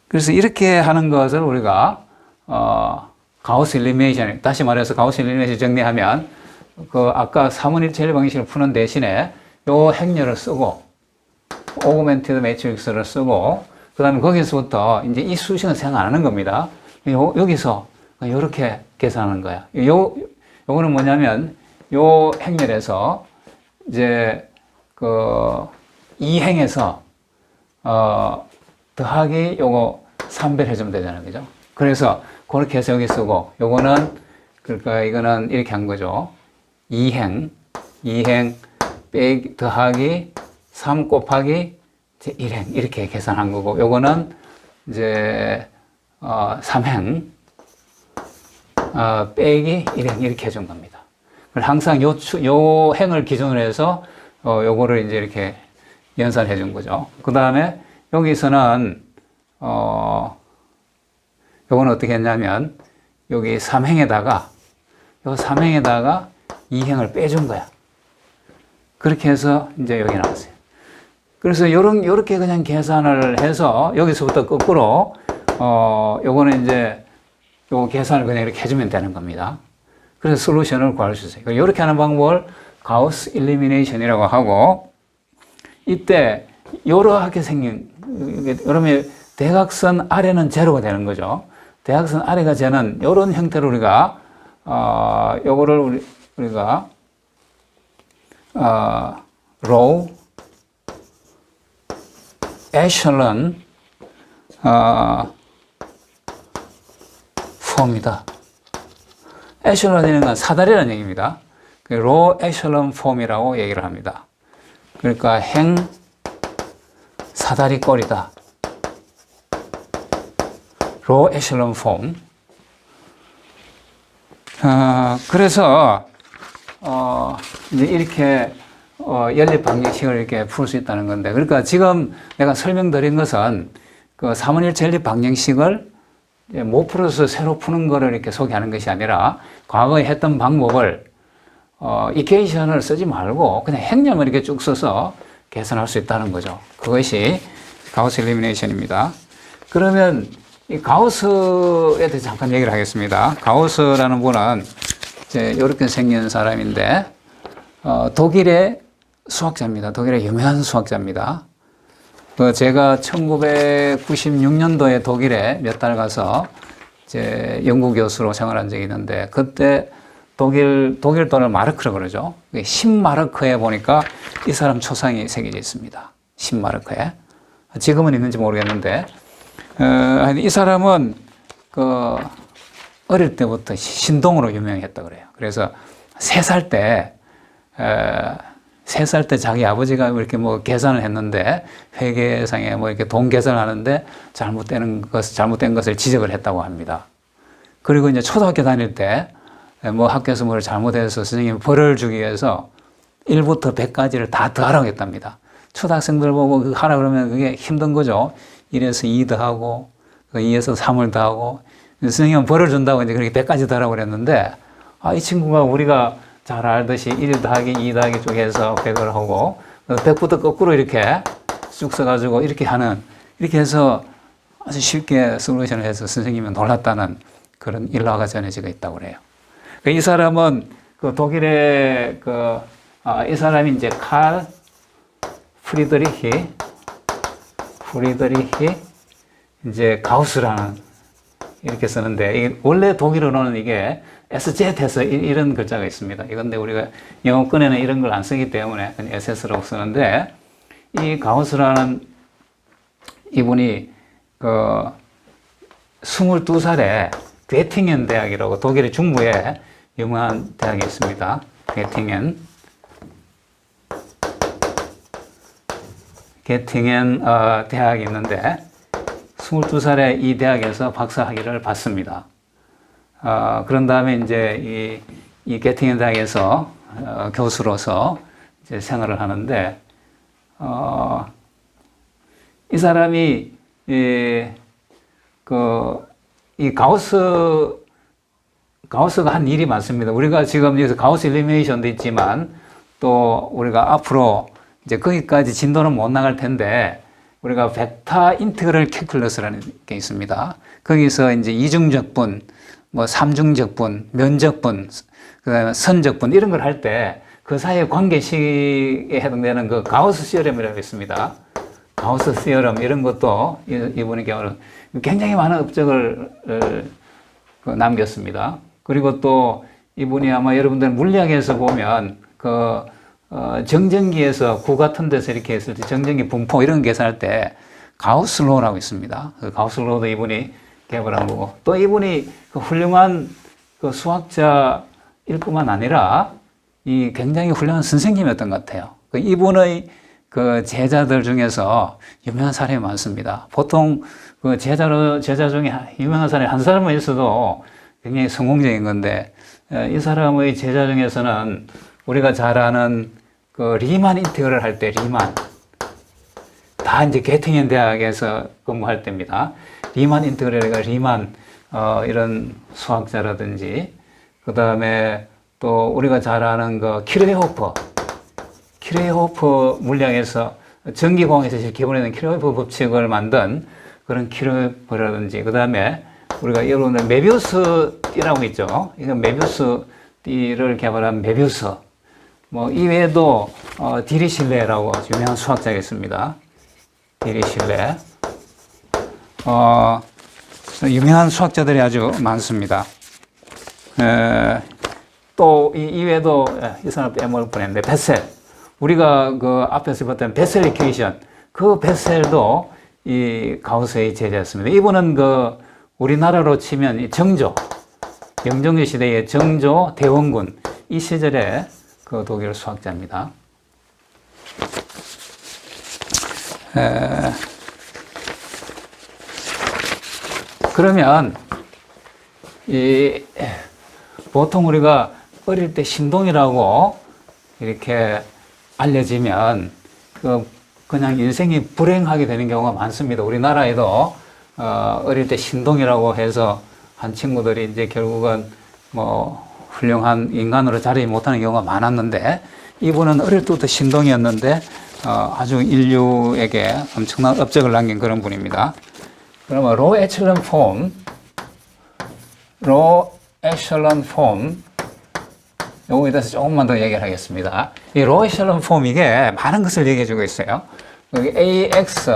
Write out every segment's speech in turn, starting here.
그래서 이렇게 하는 것을 우리가 가우스 일리미네이션, 다시 말해서 가우스 일리미네이션 정리하면 그 아까 3원의 제일 방식을 푸는 대신에 요 행렬을 쓰고 오그멘티드 매트릭스를 쓰고 그다음에 거기서부터 이제 이 수식은 생각 안 하는 겁니다. 여기서 이렇게 계산하는 거야. 요거는 뭐냐면 요 행렬에서 이제 그 이 행에서 더하기 요거 3배를 해주면 되잖아요. 그죠? 그래서 그렇게 해서 여기 쓰고 요거는 그러니까 이거는 이렇게 한 거죠. 2행 빼기 더하기 3 곱하기 1행 이렇게 계산한 거고 요거는 이제 3행 빼기 1행 이렇게 해준 겁니다. 항상 요 행을 기준으로 해서 요거를 이제 이렇게 연산해 준 거죠. 그 다음에 여기서는 요거는 어떻게 했냐면 여기 3행에다가 요 3행에다가 2행을 빼준 거야. 그렇게 해서 이제 여기 나왔어요. 그래서 요렇게 그냥 계산을 해서 여기서부터 거꾸로 요거는 이제 요 계산을 그냥 이렇게 해주면 되는 겁니다. 그래서 솔루션을 구할 수 있어요. 요렇게 하는 방법을 가우스 일리미네이션이라고 하고 이때 요렇게 생긴 그러면 대각선 아래는 제로가 되는 거죠. 대각선 아래가 제는 요런 형태로 우리가 요거를 우리가 로우 에셜런 폼이다. 에셜런이라는 건 사다리라는 얘기입니다. 로우 에셜런 폼이라고 얘기를 합니다. 그러니까 행 사다리 꼴이다. 로우 에셜런 폼. 그래서 이제 이렇게 연립 방정식을 이렇게 풀 수 있다는 건데, 그러니까 지금 내가 설명드린 것은 그 3원일체 연립 방정식을 못 풀어서 새로 푸는 거를 이렇게 소개하는 것이 아니라 과거에 했던 방법을 이퀘이션을 쓰지 말고 그냥 행렬만 이렇게 쭉 써서 계산할 수 있다는 거죠. 그것이 가우스 일리미네이션입니다. 그러면 이 가우스에 대해서 잠깐 얘기를 하겠습니다. 가우스라는 분은 이제 이렇게 생긴 사람인데 독일의 수학자입니다. 독일의 유명한 수학자입니다. 제가 1996년도에 독일에 몇 달 가서 이제 연구 교수로 생활한 적이 있는데 그때 독일 돈을 마르크라고 그러죠. 10마르크에 보니까 이 사람 초상이 새겨져 있습니다. 10마르크에. 지금은 있는지 모르겠는데 이 사람은 그 어릴 때부터 신동으로 유명했다 그래요. 그래서 3살 때 자기 아버지가 이렇게 뭐 계산을 했는데 회계상에 뭐 이렇게 돈 계산을 하는데 잘못된 것을 지적을 했다고 합니다. 그리고 이제 초등학교 다닐 때 뭐 학교에서 뭘 잘못해서 선생님이 벌을 주기 위해서 1부터 100까지를 다 더하라고 했답니다. 초등학생들 보고 그거 하라 그러면 그게 힘든 거죠. 1에서 2 더하고 2에서 3을 더하고 선생님은 벌을 준다고 이제 그렇게 100까지 더하라고 그랬는데 이 친구가 우리가 잘 알듯이 1 더하기 2 더하기 쭉 해서 100을 하고 100부터 거꾸로 이렇게 쭉 써가지고 이렇게 해서 아주 쉽게 솔루션을 해서 선생님이 놀랐다는 그런 일화가 전해지고 있다고 그래요. 이 사람은 그 독일의 이 사람이 이제 칼 프리드리히 이제 가우스라는 이렇게 쓰는데 원래 독일어로는 이게 SZ에서 이런 글자가 있습니다. 이건데 우리가 영어권에는 이런 걸 안 쓰기 때문에 SS라고 쓰는데 이 가우스라는 이분이 22살에 괴팅엔 대학이라고 독일의 중부에 유명한 대학이 있습니다. 괴팅엔 대학이 있는데 22살에 이 대학에서 박사학위를 받습니다. 그런 다음에 이제 이 괴팅엔 대학에서 교수로서 이제 생활을 하는데 이 사람이 이 가우스가 한 일이 많습니다. 우리가 지금 여기서 가우스 일리미네이션도 있지만 또 우리가 앞으로 이제 거기까지 진도는 못 나갈 텐데 우리가 벡터 인테그럴 캘큘러스라는 게 있습니다. 거기서 이제 이중적분, 뭐 삼중적분, 면적분, 그다음에 선적분 이런 걸 할 때 그 사이의 관계식에 해당되는 그 가우스 시어럼이라고 있습니다. 가우스 시어럼 이런 것도 이분에게 굉장히 많은 업적을 남겼습니다. 그리고 또 이분이 아마 여러분들 물리학에서 보면 정전기에서 구 같은 데서 이렇게 했을 때 정전기 분포 이런 거 계산할 때 가우스 로라고 있습니다. 그 가우스 로도 이분이 개발한 거고, 또 이분이 그 훌륭한 그 수학자일 뿐만 아니라 이 굉장히 훌륭한 선생님이었던 것 같아요. 그 이분의 그 제자들 중에서 유명한 사람이 많습니다. 보통 그 제자 중에 유명한 사람이 한 사람만 있어도 굉장히 성공적인 건데, 이 사람의 제자 중에서는 우리가 잘 아는 그 리만 인테그럴 할 때 리만, 다 이제 게팅엔 대학에서 근무할 때입니다. 리만 인테그럴이가 리만 이런 수학자라든지, 그 다음에 또 우리가 잘 아는 그 키르헤호퍼 물리학에서 전기공학에서 기본에 있는 키르헤호퍼 법칙을 만든 그런 키르헤호퍼라든지, 그 다음에 우리가 여러분들 메비우스 띠라고 있죠. 이건 메비우스 띠를 개발한 메비우스. 뭐 이외에도 디리실레라고 유명한 수학자가 있습니다. 디리실레. 유명한 수학자들이 아주 많습니다. 또 이외에도 이 사람 빼먹을 뻔했는데 베셀. 우리가 그 앞에서 봤던 베셀 이퀘이션, 그 베셀도 이 가우스의 제자였습니다. 이분은 그 우리나라로 치면 이 영종기 시대의 정조 대원군 이 시절에 그 독일 수학자입니다. 그러면 보통 우리가 어릴 때 신동이라고 이렇게 알려지면 그냥 인생이 불행하게 되는 경우가 많습니다. 우리나라에도 어릴 때 신동이라고 해서 한 친구들이 이제 결국은 뭐 훌륭한 인간으로 자리 못하는 경우가 많았는데, 이분은 어릴 때부터 신동이었는데 아주 인류에게 엄청난 업적을 남긴 그런 분입니다. 그러면 로 에첼런 폼 요거에 대해서 조금만 더 얘기를 하겠습니다. 이 로 에첼런 폼 이게 많은 것을 얘기해 주고 있어요. 여기 AX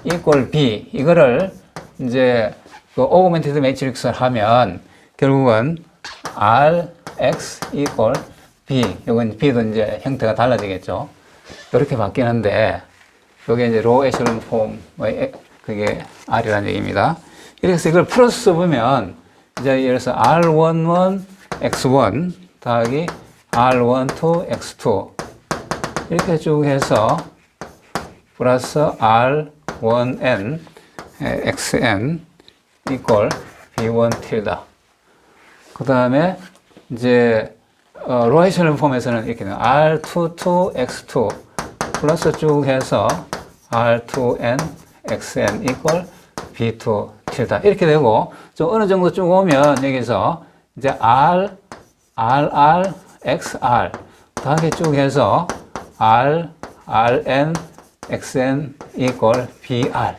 equal B 이거를 이제 그 오그멘티드 매트릭스를 하면 결국은 RX equal B, 이건 B도 이제 형태가 달라지겠죠. 이렇게 바뀌는데, 여기 이제 로 에첼런 폼, 그게 R이라는 얘기입니다. 이래서 이걸 풀어서 보면, 이제 예를 들어서 R11 X1 더하기 R12 X2 이렇게 쭉 해서 플러스 R1N XN equal B1 tilde. 그 다음에 이제 로 에첼런 폼에서는 이렇게 R22 X2 플러스 쭉 해서 R2N XN equal B2 tilde 이렇게 되고, 좀 어느 정도 쭉 오면 여기서 이제 RR XR 다하게 쭉 해서 RN XN equal BR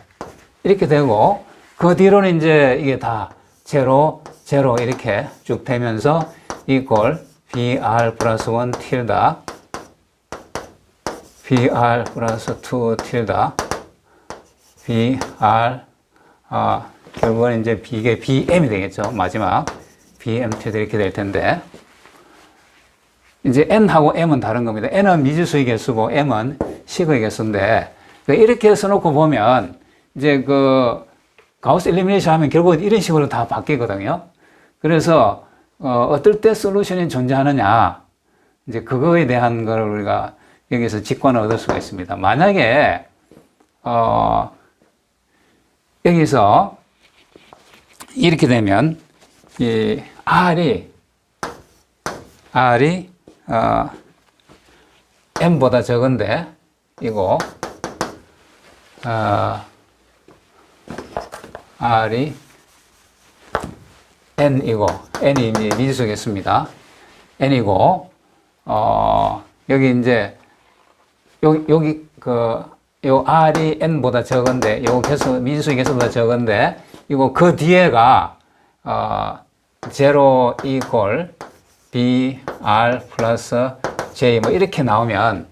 이렇게 되고, 그 뒤로는 이제 이게 다 제로 이렇게 쭉 되면서 equal BR 플러스 1 tilde BR 플러스 2 tilde BR 결국은 이제 이게 BM이 되겠죠. 마지막 BM tilde 이렇게 될 텐데, 이제 N하고 M은 다른 겁니다. N은 미지수의 개수고 M은 식의 개수인데, 이렇게 써놓고 보면 이제 그 가우스 일리미네이션 하면 결국은 이런 식으로 다 바뀌거든요. 그래서 어떨 때 솔루션이 존재하느냐, 이제 그거에 대한 걸 우리가 여기서 직관을 얻을 수가 있습니다. 만약에 여기서 이렇게 되면 이 R이 M보다 적은데 이거 R이 N이고, N이 이제 미지수겠습니다. N이고, 여기 이제, 여기 그 요 R이 N보다 적은데, 요 민수의 개수보다 적은데, 이거 그 뒤에가, 0 equal BR 플러스 J 뭐 이렇게 나오면,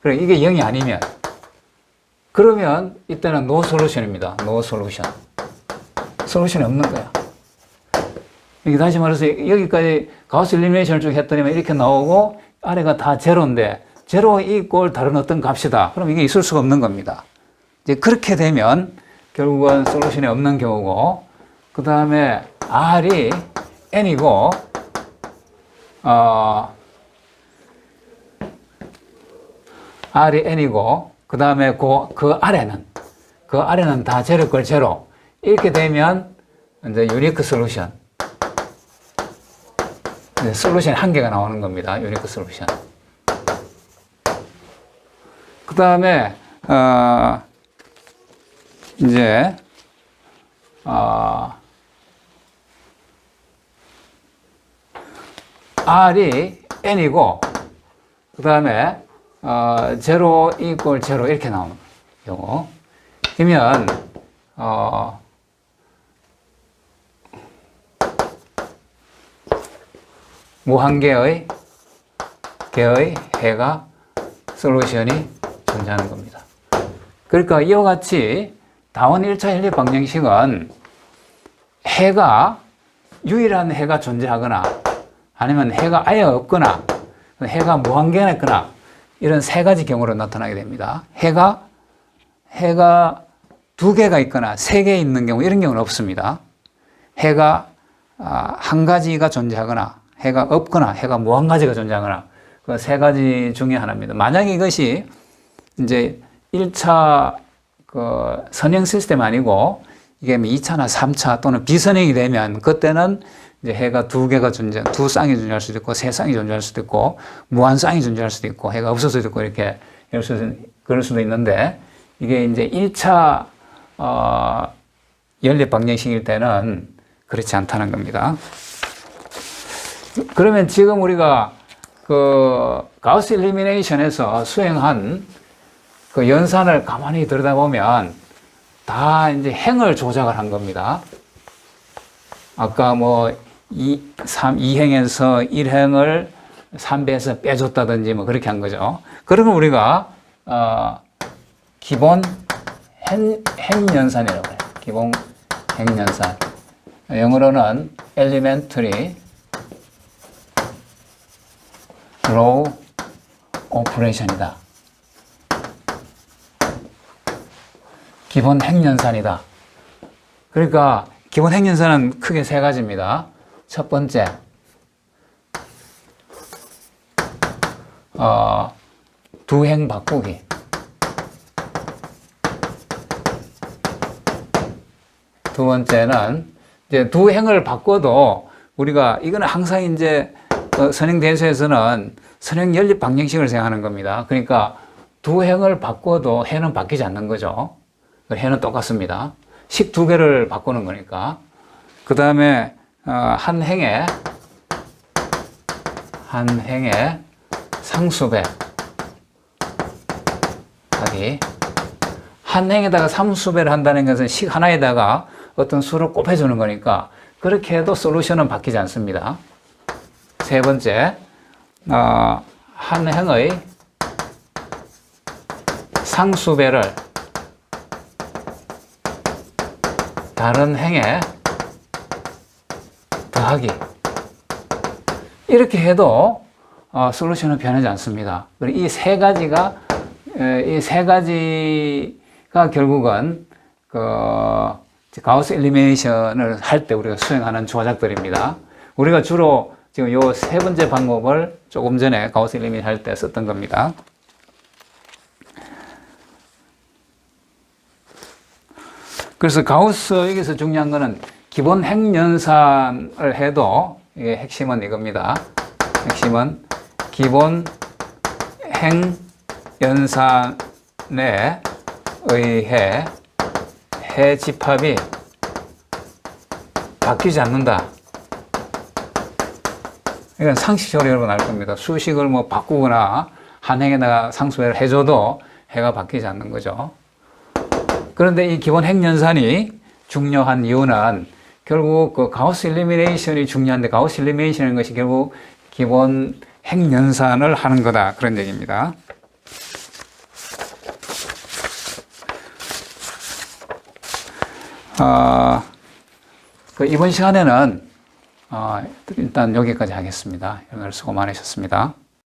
그래, 이게 0이 아니면, 그러면 이때는 no solution입니다. no solution. 솔루션이 없는 거야. 이게 다시 말해서 여기까지 가우스 일리미네이션을 쭉 했더니 이렇게 나오고 아래가 다 제로인데 제로 이꼴 다른 어떤 값이다. 그럼 이게 있을 수가 없는 겁니다. 이제 그렇게 되면 결국은 솔루션이 없는 경우고 그 다음에 R이 N이고 R이 N이고 그 다음에 그 아래는 다 제로 걸 제로. 이렇게 되면 이제 유니크 솔루션. 솔루션이 한 개가 나오는 겁니다. 유니크 솔루션. 그 다음에 이제 R이 N이고 그 다음에 0 equal 0 이렇게 나오는 경우. 그러면 무한개의 해가 솔루션이 존재하는 겁니다. 그러니까 이와 같이 다원 1차 연립 방정식은 해가 유일한 해가 존재하거나 아니면 해가 아예 없거나 해가 무한개나 있거나 이런 세 가지 경우로 나타나게 됩니다. 해가 두 개가 있거나 세 개 있는 경우 이런 경우는 없습니다. 해가 한 가지가 존재하거나 해가 없거나 해가 무한 가지가 존재하거나 그 세 가지 중에 하나입니다. 만약에 이것이 이제 1차 그 선형 시스템 아니고 이게 2차나 3차 또는 비선형이 되면 그때는 이제 해가 두 쌍이 존재할 수도 있고 세 쌍이 존재할 수도 있고 무한 쌍이 존재할 수도 있고 해가 없을 수도 있고 이렇게 그럴 수도 있는데 이게 이제 1차 연립 방정식일 때는 그렇지 않다는 겁니다. 그러면 지금 우리가 그 가우스 일리미네이션에서 수행한 그 연산을 가만히 들여다보면 다 이제 행을 조작을 한 겁니다. 아까 뭐 2행에서 1행을 3배에서 빼줬다든지 뭐 그렇게 한 거죠. 그러면 우리가 기본 행연산이라고 해요. 기본 행연산. 영어로는 elementary row operation이다. 기본 행연산이다. 그러니까 기본 행연산은 크게 세 가지입니다. 첫 번째, 두 행 바꾸기. 두 번째는 이제 두 행을 바꿔도 우리가 이거는 항상 이제 선행 대수에서는 선행 연립 방정식을 생각하는 겁니다. 그러니까 두 행을 바꿔도 해는 바뀌지 않는 거죠. 해는 똑같습니다. 식 두 개를 바꾸는 거니까. 그 다음에 한 행에 상수배 하기. 한 행에다가 상수배를 한다는 것은 식 하나에다가 어떤 수를 곱해주는 거니까 그렇게 해도 솔루션은 바뀌지 않습니다. 세 번째, 한 행의 상수배를 다른 행에 더하기. 이렇게 해도 솔루션은 변하지 않습니다. 이 세 가지가 결국은 가우스 엘리미네이션을 할 때 우리가 수행하는 조작들입니다. 우리가 주로 지금 요 세 번째 방법을 조금 전에 가우스 엘리미네이션 할 때 썼던 겁니다. 그래서 가우스 여기서 중요한 거는 기본 행연산을 해도 이게 핵심은 이겁니다. 핵심은 기본 행연산에 의해 해 집합이 바뀌지 않는다. 이건 상식적으로 여러분 알 겁니다. 수식을 뭐 바꾸거나 한 행에다가 상수배를 해줘도 해가 바뀌지 않는 거죠. 그런데 이 기본 핵연산이 중요한 이유는 결국 그 가우스 일리미네이션이 중요한데 가우스 일리미네이션인 것이 결국 기본 핵연산을 하는 거다. 그런 얘기입니다. 이번 시간에는 일단 여기까지 하겠습니다. 여러분 수고 많으셨습니다.